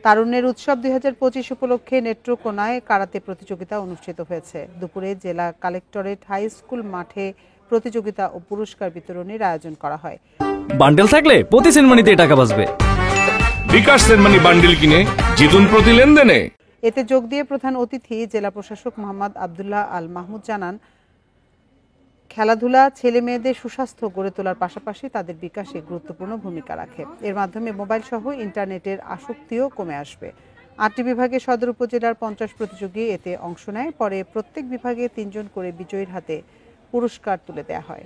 তারুণ্যের উৎসব 2025 উপলক্ষে নেত্রকোনায় কারাতে প্রতিযোগিতা অনুষ্ঠিত হয়েছে। দুপুরে জেলা কালেক্টরেট হাই স্কুল মাঠে প্রতিযোগিতা ও পুরস্কার বিতরণের আয়োজন করা হয়। বান্ডেল থাকলে প্রতি সেনমানিতে টাকা বাঁচবে। বিকাশ সেনমানি বান্ডেল কিনে জিতুন প্রতি লেনদেনে। এতে যোগ দিয়ে প্রধান অতিথি জেলা প্রশাসক মোহাম্মদ আব্দুল্লাহ আল মাহমুদ জানান, খেলাধুলা ছেলে মেয়েদের সুস্বাস্থ্য গড়ে তোলার পাশাপাশি তাদের বিকাশে গুরুত্বপূর্ণ ভূমিকা রাখে। এর মাধ্যমে মোবাইল সহ ইন্টারনেটের আসক্তিও কমে আসবে। 8টি বিভাগে সদর উপজেলার 50 প্রতিযোগী এতে অংশ নেয়। পরে প্রত্যেক বিভাগে 3 জন করে বিজয়ীর হাতে পুরস্কার তুলে দেওয়া হয়।